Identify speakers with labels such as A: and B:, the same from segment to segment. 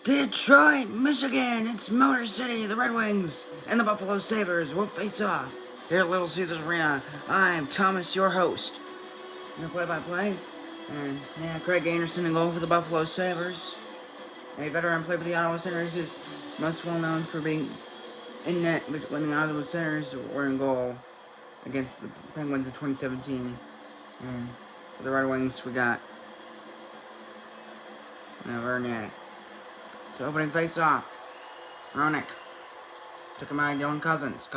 A: Detroit, Michigan, it's Motor City. The Red Wings and the Buffalo Sabres will face off here at Little Caesars Arena. I'm Thomas, your host. Your play-by-play. And Craig Anderson in goal for the Buffalo Sabres. A veteran player for the Ottawa Senators is most well known for being in net when the Ottawa Senators were in goal against the Penguins in 2017. And for the Red Wings, we got Vernier. So opening face-off. Ronick. Took him out, Dylan Cousins.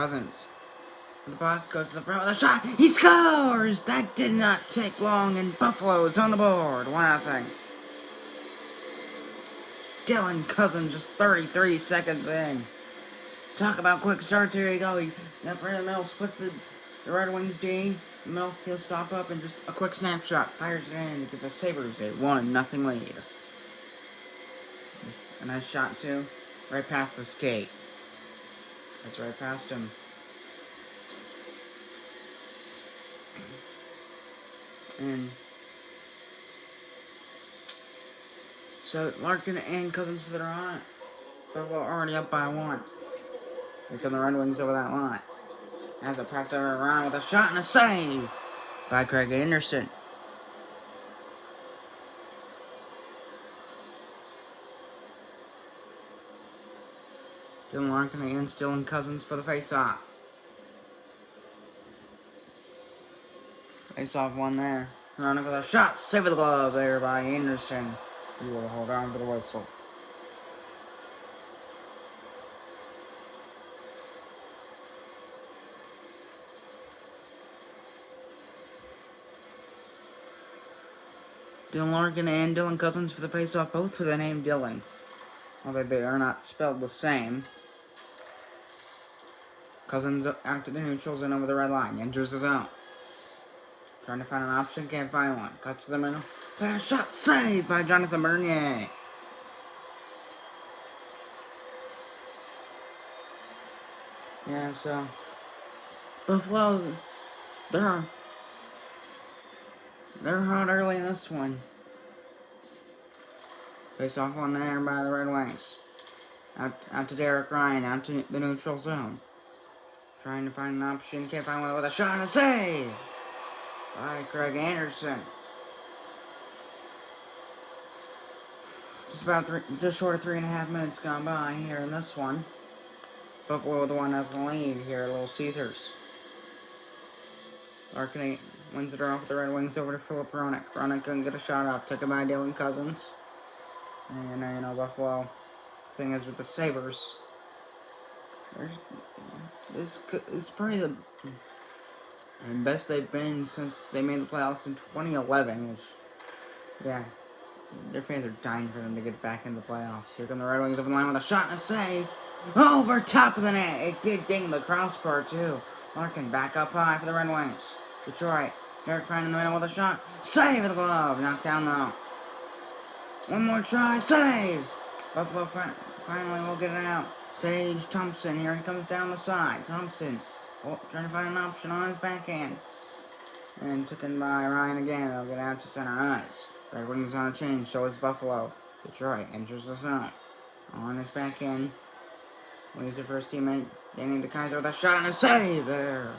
A: The puck goes to the front with a shot. He scores! That did not take long, and Buffalo's on the board. 1-0. Dylan Cousins just 33 seconds in. Talk about quick starts. Here you go. Up right in the middle, splits the Red Wings D. Middle, he'll stop up and just a quick snapshot. Fires it in to give the Sabres a 1-0 lead. A nice shot, too. Right past the skate. That's right past him. And so Larkin and Cousins for the right. Buffalo already up by 1. Here come the Red Wings over that line. Has a pass over around with a shot and a save by Craig Anderson. Dylan Larkin against Dylan Cousins for the face-off. Face-off one there. Running with a shot. Save with the glove there by Anderson. He will hold on for the whistle. Dylan Larkin and Dylan Cousins for the face-off, both with the name Dylan. Although they are not spelled the same. Cousins after the neutral zone over the red line. Enters the zone. Trying to find an option, can't find one. Cuts to the middle. Pass shot saved by Jonathan Bernier. Yeah, so Buffalo, they're hot early in this one. Face off one there by the Red Wings. Out to Derek Ryan, out to the neutral zone. Trying to find an option, can't find one with a shot and a save by Craig Anderson. Just short of 3.5 minutes gone by here in this one. Buffalo with the 1-0 lead here at Little Caesars. Larkin wins it off with the Red Wings over to Philip Ronick. Ronick couldn't get a shot off, took him by Dylan Cousins. And Buffalo. Thing is with the Sabres. It's probably the best they've been since they made the playoffs in 2011, which, yeah, their fans are dying for them to get back into the playoffs. Here come the Red Wings over the line with a shot and a save. Over top of the net. It did ding the crossbar, too. Larkin back up high for the Red Wings. Detroit. Derek Ryan in the middle with a shot. Save with the glove. Knocked down, though. One more try. Save. Buffalo finally will get it out. Tage Thompson, here he comes down the side. Thompson, trying to find an option on his backhand. And taken by Ryan again. They'll get out to center ice. Red Wings on a change, so is Buffalo. Detroit enters the zone. On his backhand. Leaves their first teammate, Danny DeKaiser with a shot and a save there.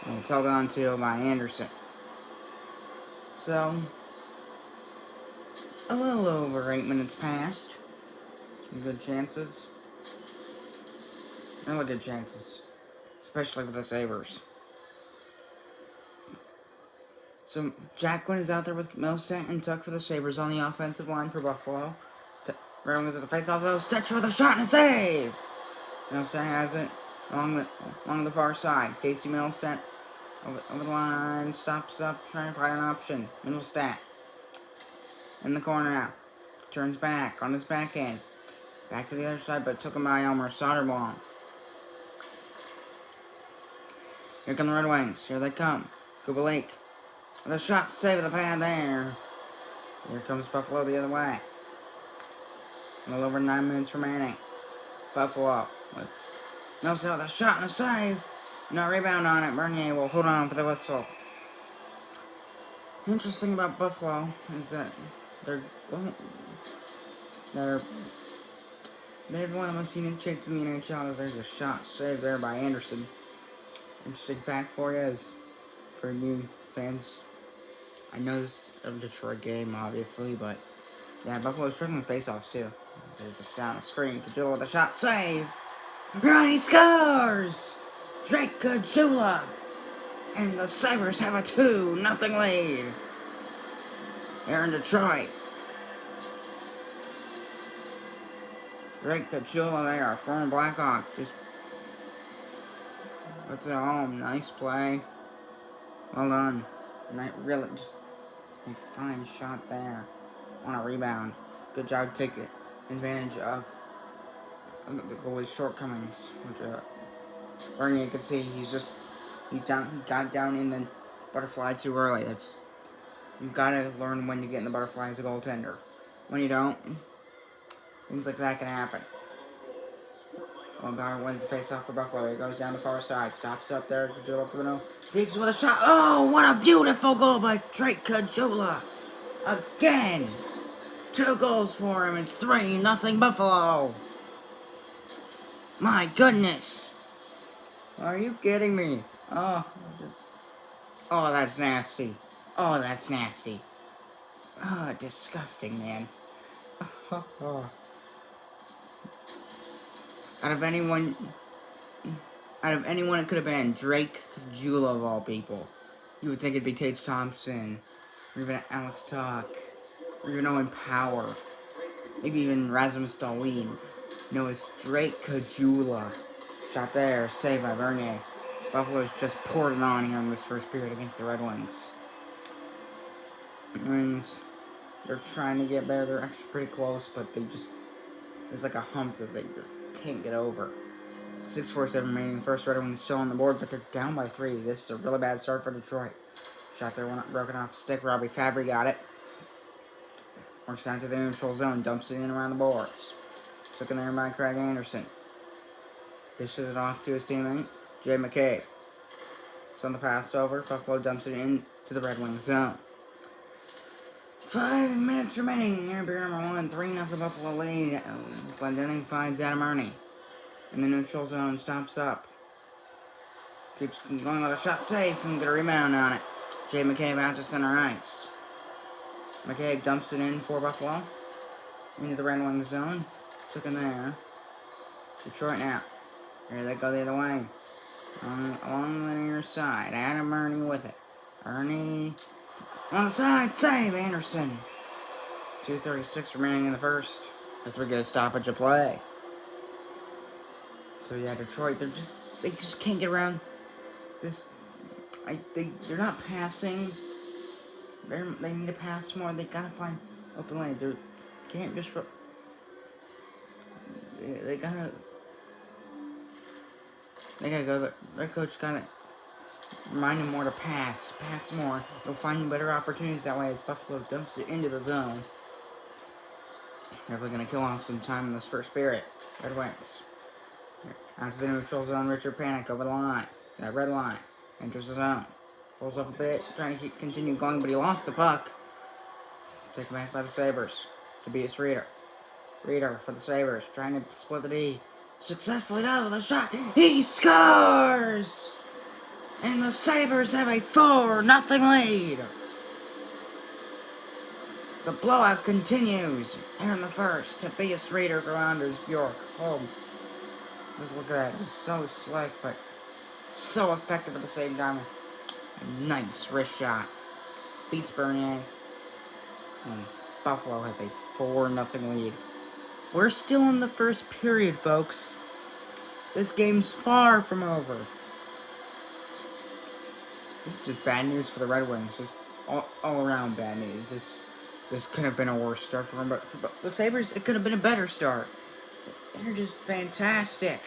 A: And it's held on to by Anderson. So, a little over 8 minutes passed. Some good chances. Really good chances. Especially for the Sabres. So, Jack Quinn is out there with Milstead and Tuck for the Sabres on the offensive line for Buffalo. Red Wings at the face-off, though. Stetcher with a shot and a save! Milstead has it along the far side. Casey Milstead over the line, stops up, trying to find an option. Milstead in the corner now. Turns back on his backhand. Back to the other side, but took him by Elmer Soderblom. Here come the Red Wings. Here they come. Kubalik with a shot save of the pad there. Here comes Buffalo the other way. A little over 9 minutes remaining. Buffalo with Nelson with a shot and a save. No rebound on it. Bernier will hold on for the whistle. Interesting about Buffalo is that they're going. They're They have one of the most unique chicks in the NHL. There's a shot saved there by Anderson. Interesting fact for you is, for you fans, I know this is a Detroit game, obviously, but yeah, Buffalo's struggling with faceoffs too. There's a sound on the screen. Kajula with a shot save. Ronnie scores! Drake Kajula! And the Sabres have a 2-0 lead. Here in Detroit. Drake Kajula there, a former Blackhawk, just puts it home. Nice play. Well done. Really, just a fine shot there on a rebound. Good job taking advantage of the goalie's shortcomings, which Bernier could see. He got down in the butterfly too early. You've got to learn when to get in the butterfly as a goaltender. When you don't, things like that can happen. Well, Bauer wins the face-off for Buffalo. He goes down the far side, stops up there. Kajula up the digs with a shot. Oh, what a beautiful goal by Drake Kajula! Again, 2 goals for him. It's 3-0 Buffalo. My goodness! Are you kidding me? Oh, that's nasty. Oh, that's nasty. Oh, disgusting, man. Out of anyone, it could have been Drake Kajula of all people. You would think it'd be Tage Thompson, or even Alex Tuck, or even Owen Power, maybe even Rasmus Dahlin. No, it's Drake Kajula. Shot there, saved by Bernier. Buffalo's just poured it on here in this first period against the Red Wings. Wings, they're trying to get better. They're actually pretty close, but there's like a hump that they just can't get over. 6:47 remaining. The first Red Wings still on the board, but they're down by 3. This is a really bad start for Detroit. Shot there, broken off a stick. Robbie Fabry got it. Works down to the neutral zone, dumps it in around the boards. Took in there by Craig Anderson. Dishes it off to his teammate, Jay McCabe. Send the pass over. Buffalo dumps it in to the Red Wings zone. 5 minutes remaining. Here, beer number 1, 3-0 Buffalo lead. Glendening finds Adam Ernie in the neutral zone, stops up. Keeps going with a shot save, couldn't get a rebound on it. Jay McCabe out to center ice. McCabe dumps it in for Buffalo. Into the Red Wings zone. Took in there. Detroit now. Here they go the other way. Along the near side. Adam Ernie with it. Ernie on the side. Save Anderson. 2:36 remaining in the first. As we get a stoppage of play. So yeah, Detroit, they just can't get around this. They're not passing. They need to pass more. They gotta find open lanes. They can't just. They gotta go. Their coach gotta remind them more to pass more. They'll find better opportunities that way as Buffalo dumps it into the zone. Definitely gonna kill off some time in this first period. Red Wings. Out to the neutral zone, Richard Panik over the line. That red line. Enters the zone. Pulls up a bit, trying to continue going, but he lost the puck. Taken back by the Sabres. Tobias Reeder. Reeder for the Sabres, trying to split the D. Successfully does with a shot. He scores! And the Sabres have a 4-0 lead. The blowout continues here in the first. Tobias Reeder for Anders Bjork. Oh, just look at that. Just so slick, but so effective at the same time. A nice wrist shot. Beats Bernier. And Buffalo has a 4-0 lead. We're still in the first period, folks. This game's far from over. This is just bad news for the Red Wings. Just all around bad news. This could have been a worse start for them, but for the Sabres, it could have been a better start. They're just fantastic.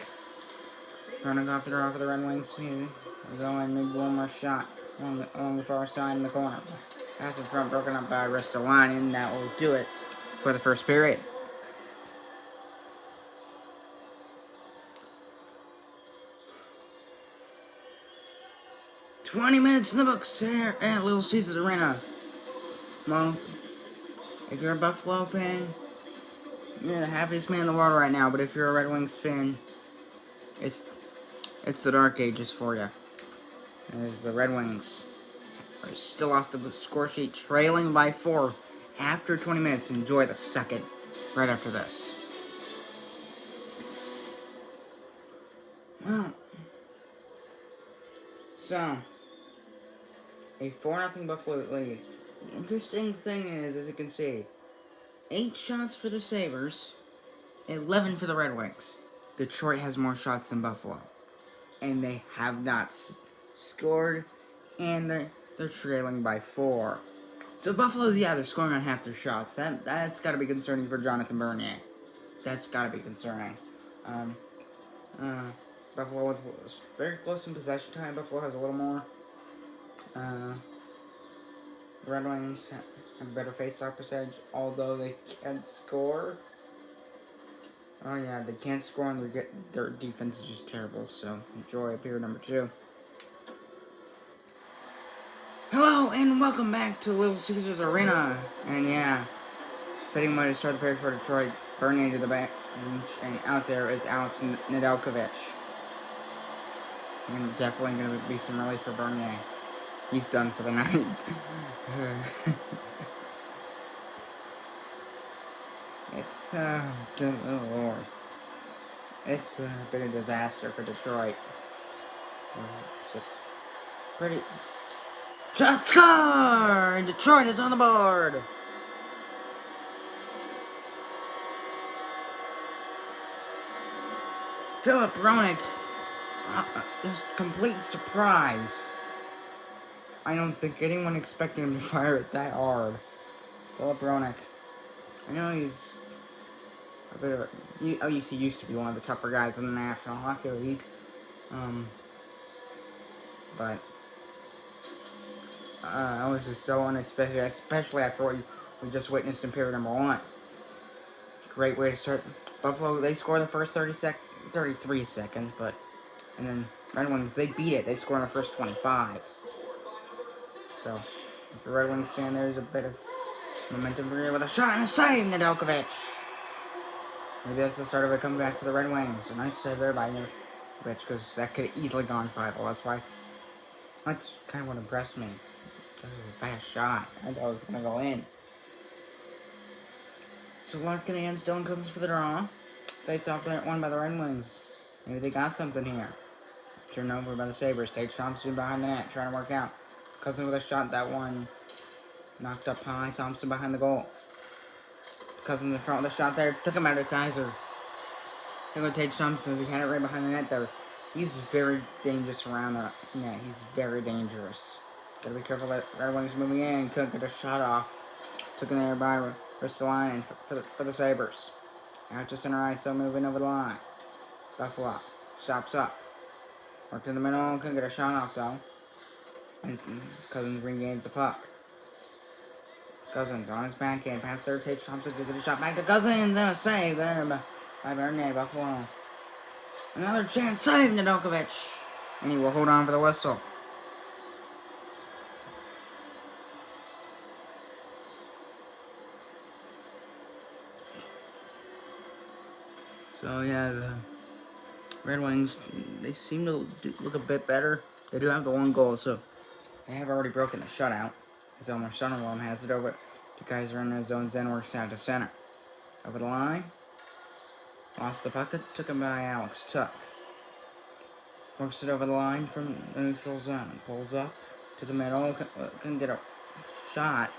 A: Running off the draw for the Red Wings. Here we go, and maybe one more shot along the far side in the corner. Pass in front, broken up by Ristolainen. That will do it for the first period. "20 minutes in the books here at Little Caesars Arena." Well, if you're a Buffalo fan, You're the happiest man in the world right now, but if you're a Red Wings fan, it's the dark ages for you. As the Red Wings are still off the score sheet, trailing by 4 after 20 minutes. Enjoy the second right after this. Well, so a 4-0 Buffalo lead. The interesting thing is, as you can see, 8 shots for the Sabres, 11 for the Red Wings. Detroit has more shots than Buffalo, and they have not scored, and they're trailing by 4. So Buffalo's, they're scoring on half their shots. That's got to be concerning for Jonathan Bernier. That's got to be concerning. Buffalo was very close in possession time. Buffalo has a little more. Red Wings have a better face-off percentage, although they can't score. Oh yeah, they can't score, and their defense is just terrible. So enjoy period number 2. Hello and welcome back to Little Caesars Arena. And yeah, fitting way to start the period for Detroit. Bernier to the bench, and out there is Alex Nedeljkovic. And definitely going to be some relief for Bernier. He's done for the night. It's, good lord. It's been a disaster for Detroit. It's a pretty... Shot score! Detroit is on the board! Philip Roenick. Just complete surprise. I don't think anyone expected him to fire it that hard. Philip Roenick. I know he's a bit of a... At least he used to be one of the tougher guys in the National Hockey League. But... that was just so unexpected, especially after what we just witnessed in period number 1. Great way to start. Buffalo, they score the first 33 seconds, but... And then Red Wings, they beat it. They score in the first 25. So, if you're a Red Wings fan, there's a bit of momentum for you with a shot and a save, Nedeljkovic. Maybe that's the start of a comeback for the Red Wings. A nice save there by Nedeljkovic, because that could have easily gone 5-0. That's kind of what impressed me. That was a fast shot. I thought it was going to go in. So Larkin and Dylan Cousins for the draw. Face off there, won by the Red Wings. Maybe they got something here. Turned over by the Sabres. Tate Thompson behind the net, trying to work out. Cousins with a shot, that one knocked up high. Thompson behind the goal. Cousins in front with a shot there. Took him out of Kaiser. Here goes Tate Thompson. He had it right behind the net there. He's very dangerous around the net. He's very dangerous. Gotta be careful that Red Wings moving in. Couldn't get a shot off. Took him there by Ristolainen for the Sabres. Out to center ice, so moving over the line. Buffalo stops up. Worked in the middle, couldn't get a shot off though. And Cousins regains the puck. Cousins on his backhand, past third, Tate Thompson to get a shot back to Cousins, and a save there by Bernier, Buffalo. Another chance, save Nedeljkovic. And he will hold on for the whistle. So yeah, the Red Wings, they seem to look a bit better. They do have the 1 goal, so they have already broken the shutout. As Elmer Sutherland has it over to Kaiser in his zone, then works out to center. Over the line. Lost the puck, took him by Alex Tuck. Works it over the line from the neutral zone. Pulls up to the middle, couldn't get a shot.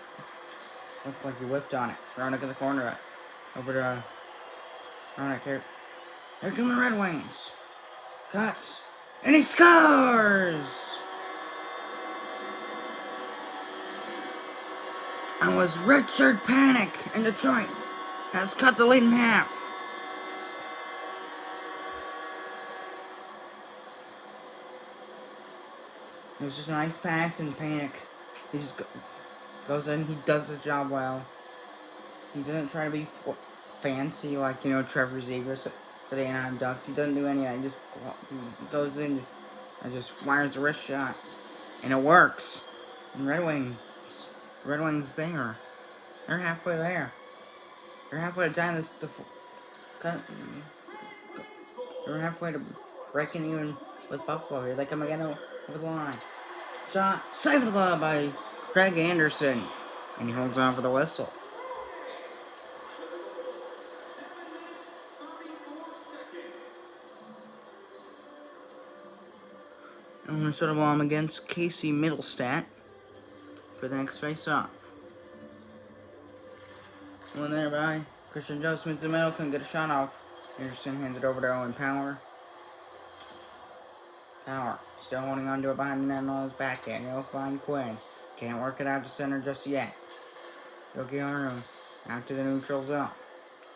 A: Looked like he whiffed on it. Roenick in the corner, over to Roenick here. Here come the Red Wings. Cuts. And he scores! And was Richard Panik in Detroit. Has cut the lead in half. It was just a nice pass, and Panik, he just goes in. He does the job well. He doesn't try to be fancy like, Trevor Zegras for the Anaheim Ducks. He doesn't do any of that. He just goes in and just fires a wrist shot. And it works. And Red Wings, they're halfway there. They're halfway to tying this. They're halfway to breaking even with Buffalo. Here they come again over the line. Shot, saved the glove by Craig Anderson, and he holds on for the whistle. And Minnesota ball against Casey Middlestat for the next face-off. One there by Christian Joe Smith the middle, couldn't get a shot off. Anderson hands it over to Owen Power. Power still holding on to it behind the net on his backhand. He'll find Quinn. Can't work it out to center just yet. Yokiharu out to the neutral zone.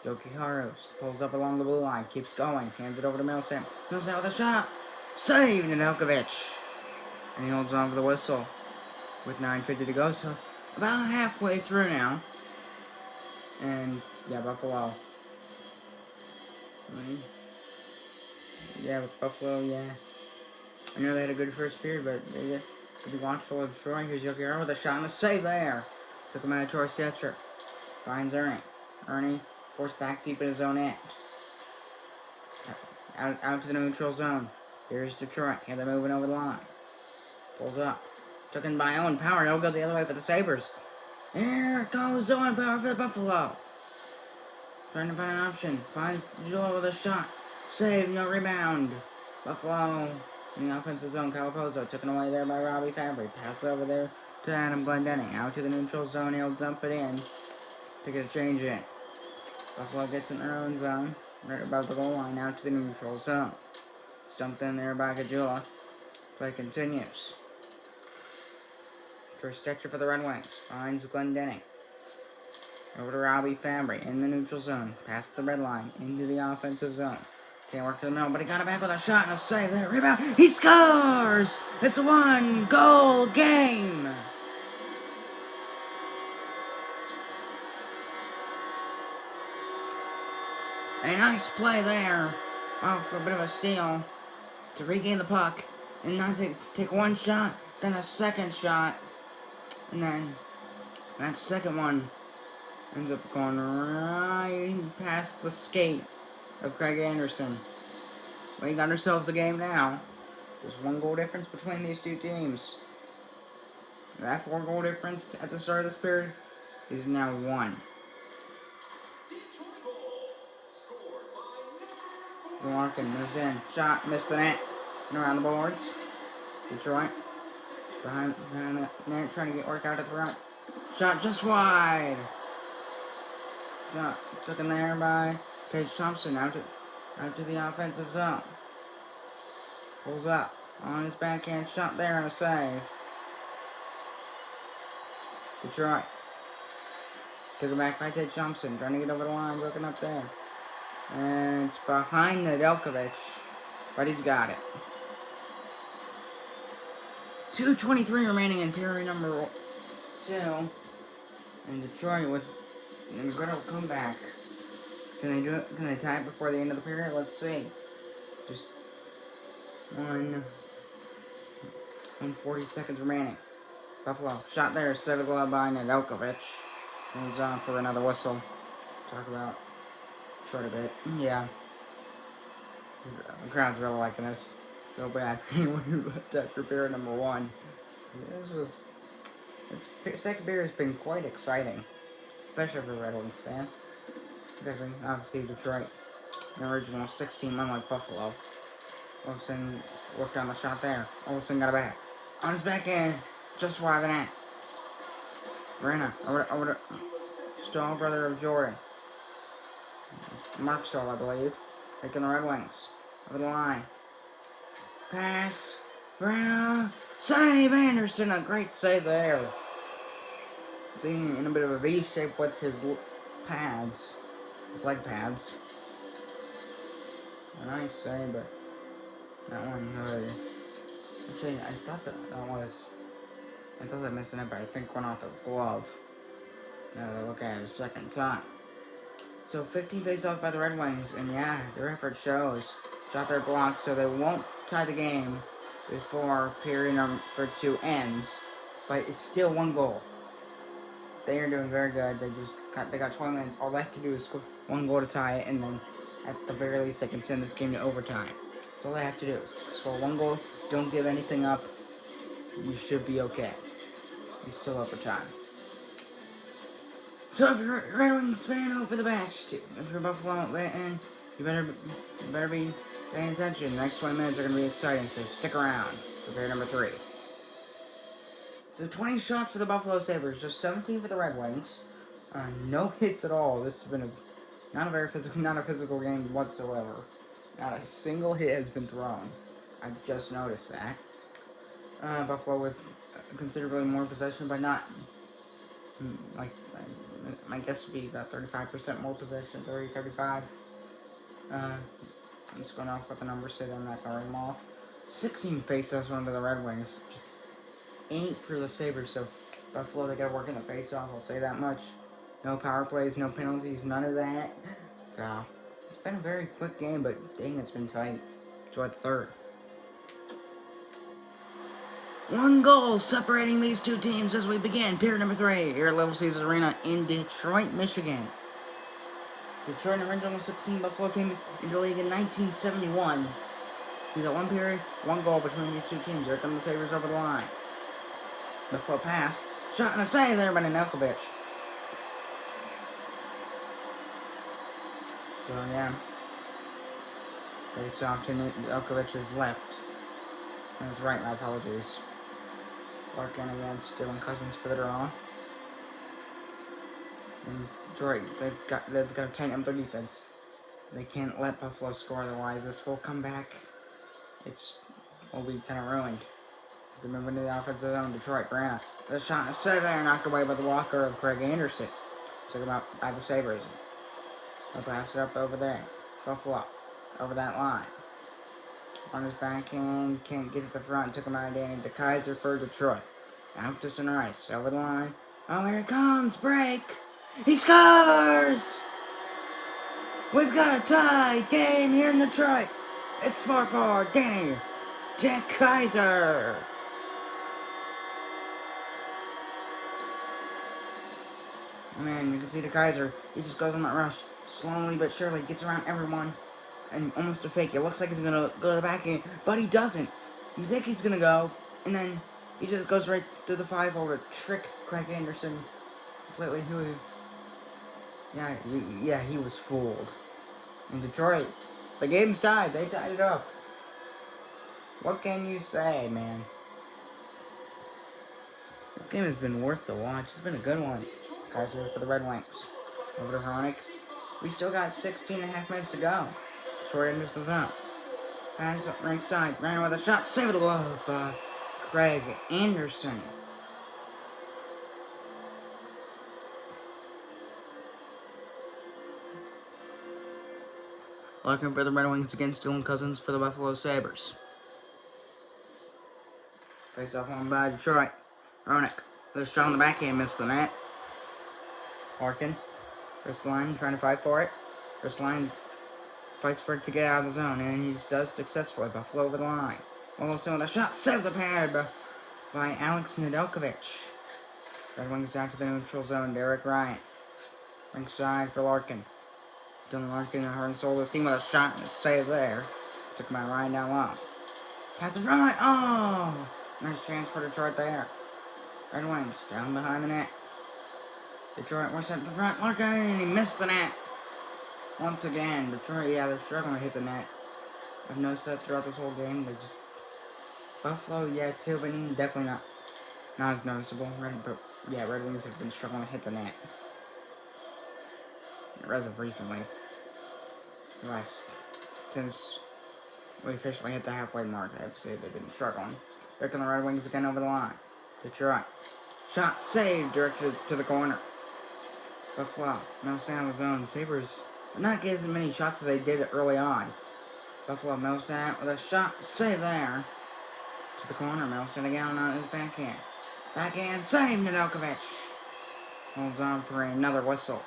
A: Yokiharu pulls up along the blue line, keeps going, hands it over to Middlestat. Middlestat with a shot. Saved Nedeljkovic. And he holds on for the whistle with 9:50 to go, so about halfway through now. And yeah, Buffalo. Yeah, Buffalo, yeah. I know they had a good first period, but they could be watchful of Troy. Here's Yokiharu with a shot and a save there. Took him out of Troy's Stetcher. Finds Ernie. Ernie forced back deep in his own end. Out to the neutral zone. Here's Detroit. Here they're moving over the line. Pulls up. Took in by Owen Power. He'll go the other way for the Sabres. Here goes Owen Power for the Buffalo. Trying to find an option. Finds Joel with a shot. Save, no rebound. Buffalo in the offensive zone. Calapozo took it away there by Robbie Fabry. Pass over there to Adam Glendening. Out to the neutral zone. He'll dump it in to get a change in. Buffalo gets in their own zone. Right above the goal line. Out to the neutral zone. Stumped in there by Gajula. Play continues. First catcher for the Red Wings. Finds Glendening. Over to Robbie Fabry in the neutral zone. Past the red line. Into the offensive zone. Can't work to the middle, but he got it back with a shot and a save there. Rebound. He scores! It's a 1-goal game! A nice play there. Off for a bit of a steal to regain the puck and not take one shot, then a second shot. And then that second one ends up going right past the skate of Craig Anderson. We got ourselves a game now. There's 1 goal difference between these two teams. That 4 goal difference at the start of this period is now 1. Larkin moves in. Shot, missed the net. And around the boards. Detroit. Behind the net, trying to get work out at the front. Shot just wide. Shot taken there by Tage Thompson out to the offensive zone. Pulls up on his backhand shot there and a save. Detroit. Took it back by Tage Thompson, trying to get over the line, broken up there. And it's behind Nedeljkovic, but he's got it. 2:23 remaining in period number 2. And Detroit with an incredible comeback. Can they do it? Can they tie it before the end of the period? Let's see. Just 1:40 seconds remaining. Buffalo shot there, saved the glove by Nedeljkovic. Moves on for another whistle. Talk about short a bit. Yeah. The crowd's really liking this. Feel bad for anyone who left after period number 1. This second period has been quite exciting, especially for a Red Wings fan. Because obviously Detroit, an original 16, unlike Buffalo. Olsen worked on the shot there. Olsen got it back. On his backhand, just wide of the net. Verena, over to Stahl, brother of Jordan. Mark Stahl, I believe. Taking the Red Wings. Over the line. Pass. Verena. Save Anderson. A great save there. Seeing in a bit of a V shape with his pads. His leg pads. A nice save, but that one really. Actually, I thought that missed it, but I think went off his glove. Now that I look at it a second time. So 15 face-offs by the Red Wings, and yeah, their effort shows. Shot their block, so they won't tie the game before period number 2 ends, but it's still 1 goal. They are doing very good. They got 20 minutes. All they have to do is score one goal to tie it, and then at the very least, they can send this game to overtime. That's all they have to do. Score one goal. Don't give anything up. You should be okay. It's still overtime. So if you're a Red Wings fan, hope for the best. If you're a Buffalo fan, you better be paying attention. The next 20 minutes are going to be exciting, so stick around for period number 3. So 20 shots for the Buffalo Sabres, just 17 for the Red Wings. No hits at all. This has been not a physical game whatsoever. Not a single hit has been thrown. I just noticed that. Buffalo with considerably more possession, but not like my guess would be about 35% more possession, 35. I'm just going off what the numbers say. I'm not going to read them off. 16 faceoffs went to the Red Wings. Just 8 for the Sabres. So Buffalo, they got to work in the faceoff. I'll say that much. No power plays, no penalties, none of that. So it's been a very quick game, but dang, it's been tight. Enjoy the third. 1 goal separating these two teams as we begin period number 3 here at Little Caesars Arena in Detroit, Michigan. Detroit in original 16, Buffalo came into the league in 1971. We got 1 period, 1 goal between these two teams. Here come the Sabres over the line. Buffalo pass, shot and a save there by Nedeljkovic. So yeah, face off to Nedeljkovic's left. And his right, my apologies. Larkin against Dylan Cousins for the draw. And Detroit, they've got to tighten up their defense. They can't let Buffalo score, otherwise this will come back. Will be kind of ruined. As they move into the offensive zone, Detroit, Grana. The shot is set there, knocked away by the walker of Craig Anderson. Took him out by the Sabres. They'll pass it up over there. Buffalo, over that line. On his backhand, can't get to the front, took him out of Danny DeKaiser for Detroit. Out to center ice, over the line. Oh, here it comes, break! He scores! We've got a tie game here in Detroit. It's 4-4, Danny DeKaiser. Man, you can see DeKaiser, he just goes on that rush. Slowly but surely gets around everyone. And almost a fake. It looks like he's going to go to the backhand, but he doesn't. You think he's going to go, and then he just goes right through the 5-hole to trick Craig Anderson completely. He was fooled. In Detroit, the game's tied. They tied it up. What can you say, man? This game has been worth the watch. It's been a good one. Kaiser for the Red Wings. Over to Hronix. We still got 16 and a half minutes to go. Detroit enters the zone. Pass up right side. Ran with a shot. Save the glove by Craig Anderson. Looking for the Red Wings against Dylan Cousins for the Buffalo Sabres. Face off on by Detroit. Hronek. The shot on the backhand, missed the net. Larkin. First line trying to fight for it. First line fights for it to get out of the zone, and he does successfully. Buffalo over the line. Wilson with a shot. Save the pad by Alex Nedeljkovic. Red Wings down to the neutral zone. Derek Ryan. Ringside for Larkin. Dylan Larkin, the heart and soul of this team with a shot and a save there. Took him out Ryan down low. Pass the front. Oh! Nice chance for Detroit there. Red Wings down behind the net. Detroit wants at the front. Larkin, and he missed the net. Once again, Detroit, they're struggling to hit the net. I've noticed that throughout this whole game. They just... Buffalo, too, but definitely not as noticeable. Red Wings have been struggling to hit the net. As of recently. Since we officially hit the halfway mark, I have to say they've been struggling. Here come the Red Wings again over the line. Detroit. Shot saved directed to the corner. Buffalo. Mouse down the zone. Sabres are not getting as many shots as they did early on. Buffalo mouse down with a shot save there. To the corner. Mouse again on his backhand. Backhand save Nedeljkovic. Holds on for another whistle.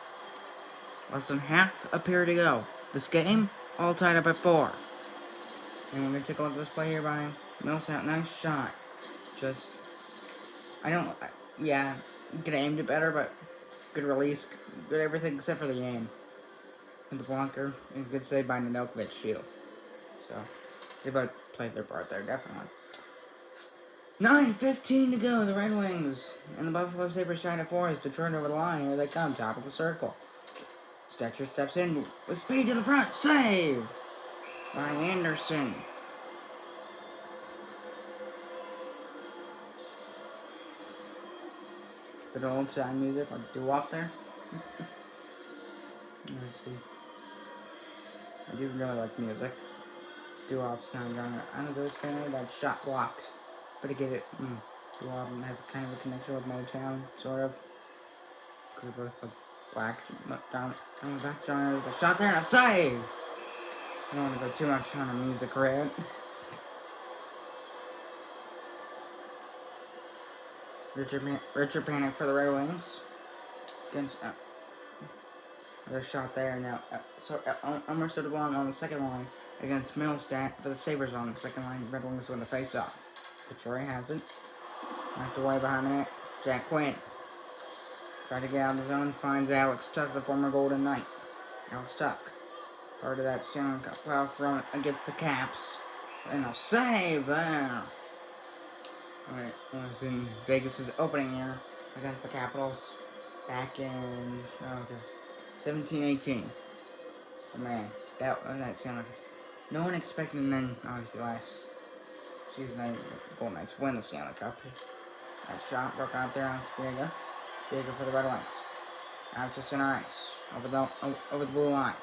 A: Less than half a period to go. This game, all tied up at 4. And we're going to take a look at this play here by Millsap. Nice shot. could have aimed it better, but good release, good everything except for the aim. And the blocker, and good save by Nedeljkovic too. So, they both played their part there, definitely. 9:15 to go, the Red Wings and the Buffalo Sabres trying to force Detroit over the line. Here they come, top of the circle. Stetcher steps in with speed to the front, save by Anderson. Good old time music, like doo-wop there. Let's see. I do really like music. Doo-wop's kind of genre. I don't know, those kind of that shot block. But I get it. Doo-wop has kind of a connection with Motown, sort of. Because they're both the black genre. The shot there and a save! I don't want to go too much on a music rant. Richard Panic for the Red Wings. Against another shot there now. Elmer Soderblom on the second line against Middlestat for the Sabres on the second line. Red Wings win the face-off. Detroit has it. Knocked away behind the net. Jack Quinn. Tried to get out of the zone. Finds Alex Tuck, the former Golden Knight. Alex Tuck. Part of that Stanley Cup playoff run against the Caps. And a save there. Alright, it was in Vegas' opening year against the Capitals back in 17-18. Oh man, that sounded like no one expected, and then obviously last season the Golden Knights win the Stanley Cup. That shot broke out there on Diego. Diego for the Red Wings. Out to center ice. Over the blue line.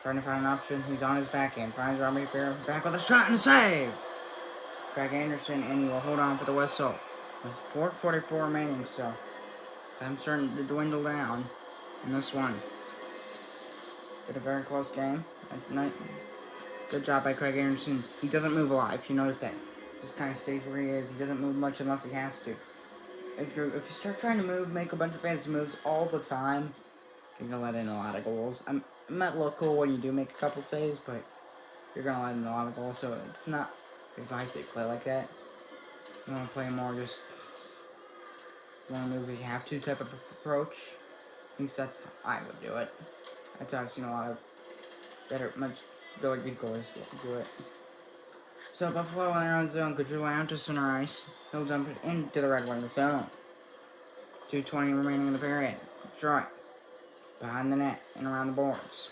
A: Trying to find an option. He's on his backhand. Finds Robbie Fair. Back with a shot and a save. Greg Anderson, and he will hold on for the whistle. With 4:44 remaining, so time's starting to dwindle down in this one. Been a very close game tonight. Good job by Craig Anderson. He doesn't move a lot, if you notice that. Just kind of stays where he is. He doesn't move much unless he has to. If you start trying to move, make a bunch of fantasy moves all the time, you're gonna let in a lot of goals. It might look cool when you do make a couple saves, but you're gonna let in a lot of goals. So it's not advice that you play like that. You want to play more just you want to move if you have to type of approach. At least that's how I would do it. That's how I've seen a lot of really good goalies do it. So Buffalo on their own zone, Gaudreau out to center ice. He'll dump it into the Red Wings zone. 2:20 remaining in the period. Detroit behind the net and around the boards.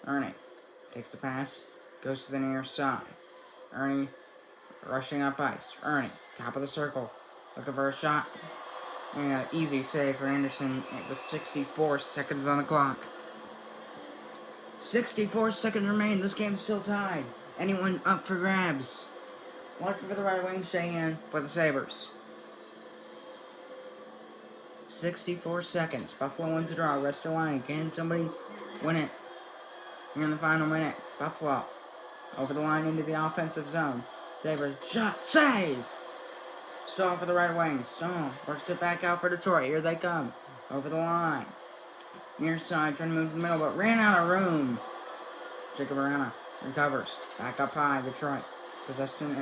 A: Ernie takes the pass, goes to the near side. Ernie rushing up ice. Ernie, top of the circle, looking for a shot. And an easy save for Anderson with 64 seconds on the clock. 64 seconds remain. This game's still tied. Anyone up for grabs? Lucky for the Red Wings, Cheyenne for the Sabres. 64 seconds. Buffalo wins the draw. Rest of the line. Can somebody win it? Here in the final minute. Buffalo over the line into the offensive zone. Sabres shot. Save! Stall for the Red Wings. Stall works it back out for Detroit. Here they come. Over the line. Near side. Trying to move to the middle, but ran out of room. Jacob Arana recovers. Back up high. Detroit. Possessing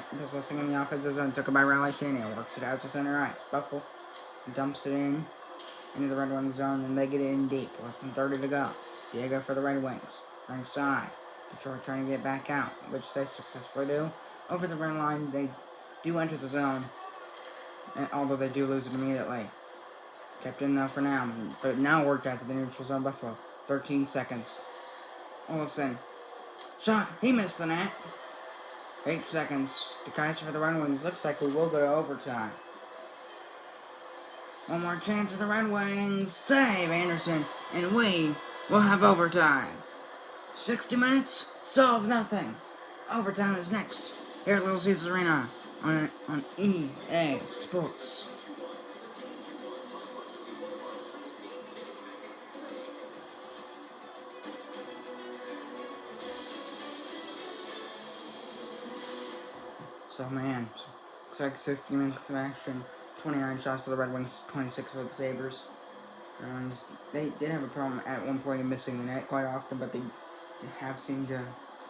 A: in the offensive zone. Took it by Riley Shanahan. Works it out to center ice. Buffalo dumps it into the Red Wings zone, and they get it in deep. Less than 30 to go. Diego for the Red Wings. Right side. Detroit trying to get back out, which they successfully do. Over the red line, they do enter the zone, and although they do lose it immediately. Kept in though for now, but now worked out to the neutral zone. Buffalo. 13 seconds. Olsen. Shot. He missed the net. 8 seconds. DeKaiser for the Red Wings. Looks like we will go to overtime. One more chance for the Red Wings. Save Anderson. And we will have overtime. 60 minutes. Solve nothing. Overtime is next. Here at Little Caesars Arena on EA Sports. So man, looks like 60 minutes of action. 29 shots for the Red Wings, 26 for the Sabres. They did have a problem at one point in missing the net quite often, but they have seemed to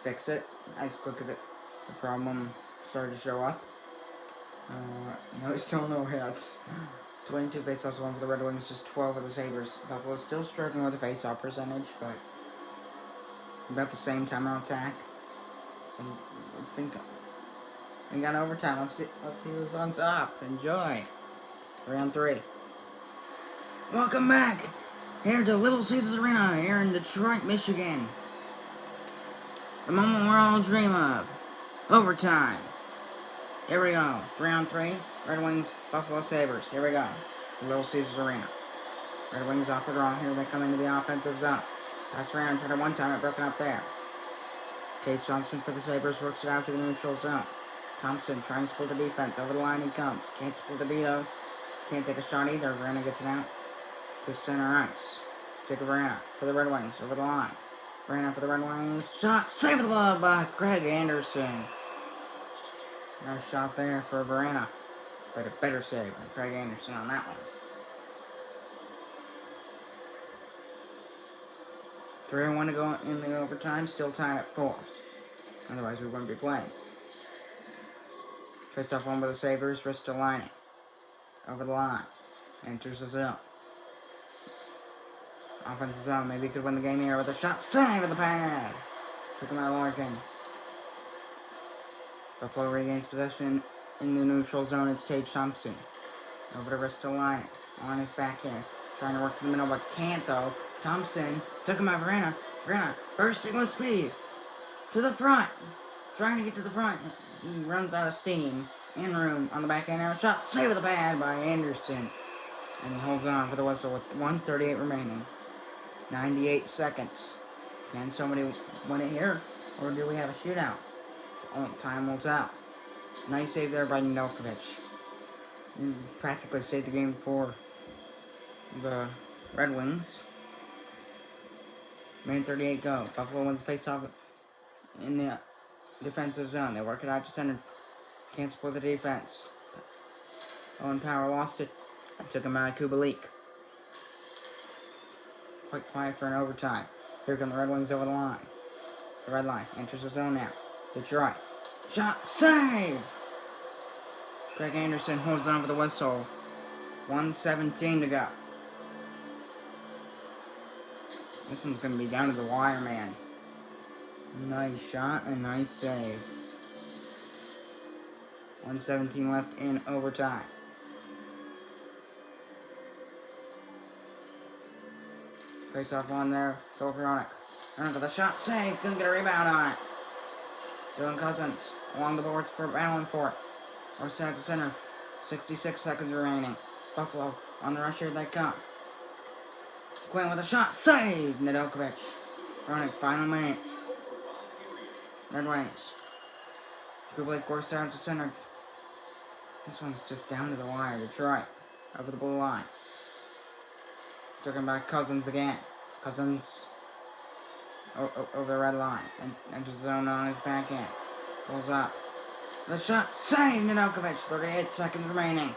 A: fix it as quick as the problem started to show up. No, still no hits. 22 faceoffs, 1 for the Red Wings, just 12 for the Sabres. Buffalo's still struggling with the faceoff percentage, but about the same time on attack. So I think we got overtime. Let's see who's on top. Enjoy. Round 3. Welcome back here to Little Caesars Arena here in Detroit, Michigan. The moment we're all dream of. Overtime. Here we go. Round 3. Red Wings, Buffalo Sabres. Here we go. Little Caesars Arena. Red Wings off the draw. Here they come into the offensive zone. Last round, tried it one time, it broken up there. Tage Thompson for the Sabres works it out to the neutral zone. Thompson trying to split the defense. Over the line he comes. Can't split the beat though. Can't take a shot either. Verena gets it out to center ice. Jacob Verena for the Red Wings. Over the line. Verena for the Red Wings. Shot. Save the glove by Craig Anderson. Nice shot there for Verena. But a better save by Craig Anderson on that one. 3-1 to go in the overtime. Still tied at 4. Otherwise we wouldn't be playing. Face off one by the Sabres. Ristolainen. Over the line. Enters the zone. Offensive zone. Maybe he could win the game here with a shot. Save with the pad. Took him out Larkin. Buffalo regains possession in the neutral zone. It's Tage Thompson. Over to Ristolainen. On his backhand. Trying to work to the middle, but can't though. Thompson took him out Verena. Verena bursting with speed. To the front. Trying to get to the front. He runs out of steam. In room on the backhand now. Shot saved with the pad by Anderson. And he holds on for the whistle with 1:38 remaining. 98 seconds. Can somebody win it here? Or do we have a shootout? Time will tell. Nice save there by Nedeljkovic. Practically saved the game for the Red Wings. Minute 38 go. Buffalo wins the face-off in the defensive zone. They work it out to center. Can't split the defense. Owen Power lost it. Took him out of Kubalik. Quite quiet for an overtime. Here come the Red Wings over the line. The red line enters the zone now. Detroit. Shot. Save! Craig Anderson holds on for the whistle. 1:17 to go. This one's going to be down to the wire, man. Nice shot and nice save. 1:17 left in overtime. Face off one there. Phil Hronek. Hronek with a shot. Save. Couldn't get a rebound on it. Dylan Cousins along the boards for battling for it. Or side to center. 66 seconds remaining. Buffalo on the rush here they come. Quinn with a shot. Save! Nedeljkovic. Hronek, final minute. Red Wings. Kubalik works out to center. This one's just down to the wire. Detroit. Over the blue line. Taken by Cousins again. Cousins over the red line. And enters the zone on his backhand. Pulls up. The shot. Save! Nedeljkovic. 38 seconds remaining.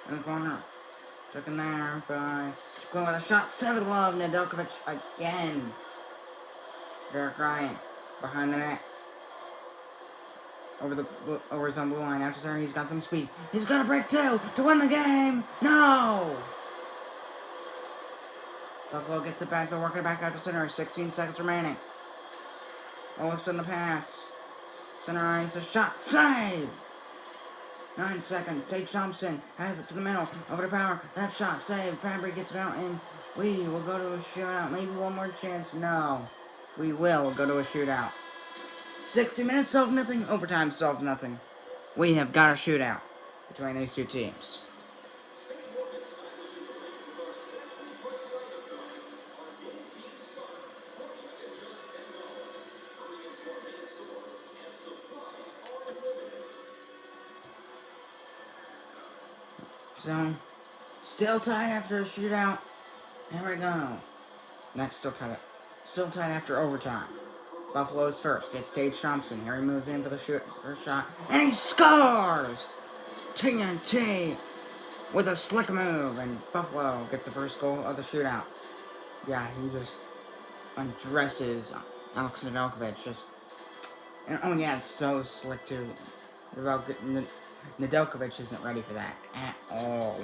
A: In the corner. Taken there by Quinn with a shot. Seventh glove. Nedeljkovic again. Derek Ryan behind the net. Over his own blue line. After center, he's got some speed. He's got a break too to win the game. No! Buffalo gets it back. They're working it back out to center. 16 seconds remaining. Olsen the pass. Center ice. A shot. Save! 9 seconds. Tage Thompson has it to the middle. Over to Power. That shot. Save. Fabry gets it out. And we will go to a shootout. Maybe one more chance. No. We will go to a shootout. 60 minutes solved nothing. Overtime solved nothing. We have got a shootout between these two teams. So, still tied after a shootout. Here we go. Next, still tied after overtime. Buffalo's first. It's Tage Thompson. Here he moves in for the first shot. And he scores! TNT with a slick move. And Buffalo gets the first goal of the shootout. Yeah, he just undresses Alex Nedeljkovic. And oh yeah, it's so slick too. Nedeljkovic isn't ready for that at all.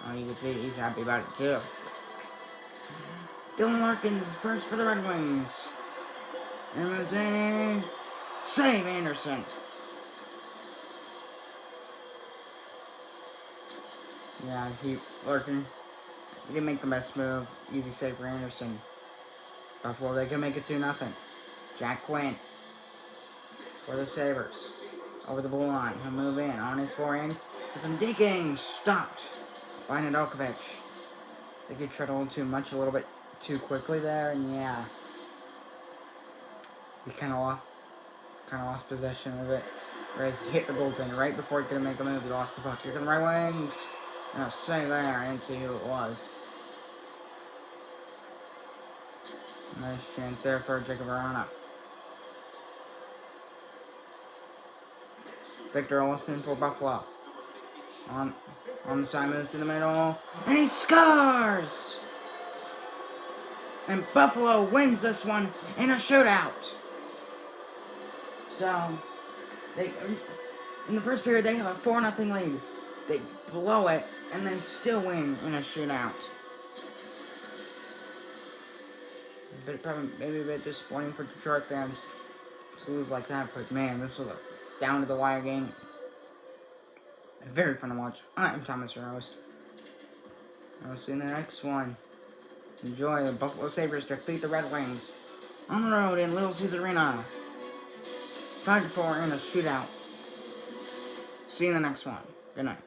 A: Oh, you can see he's happy about it too. Dylan Larkins first for the Red Wings. And moves in. Save Anderson. Yeah, Larkin. He didn't make the best move. Easy save for Anderson. Buffalo, they can make it 2-0. Jack Quinn for the Sabres. Over the blue line. He'll move in on his forehand. With some digging. Stopped by Nedeljkovic. They could tread a little too much, a little bit too quickly there, and yeah. He kind of lost possession of it. Whereas he hit the goaltender right before he could make a move. He lost the puck. Here come the Red Wings. And a save there. I didn't see who it was. Nice chance there for Jacob Arana. Victor Olsen for Buffalo. On the side, moves to the middle. And he scores! And Buffalo wins this one in a shootout. So, in the first period, they have a 4-0 lead. They blow it, and they still win in a shootout. Maybe a bit disappointing for Detroit fans to lose like that, but man, this was a down-to-the-wire game. Very fun to watch. I'm Thomas, your host. I'll see you in the next one. Enjoy. The Buffalo Sabres defeat the Red Wings on the road in Little Caesars Arena. 5-4 in a shootout. See you in the next one. Good night.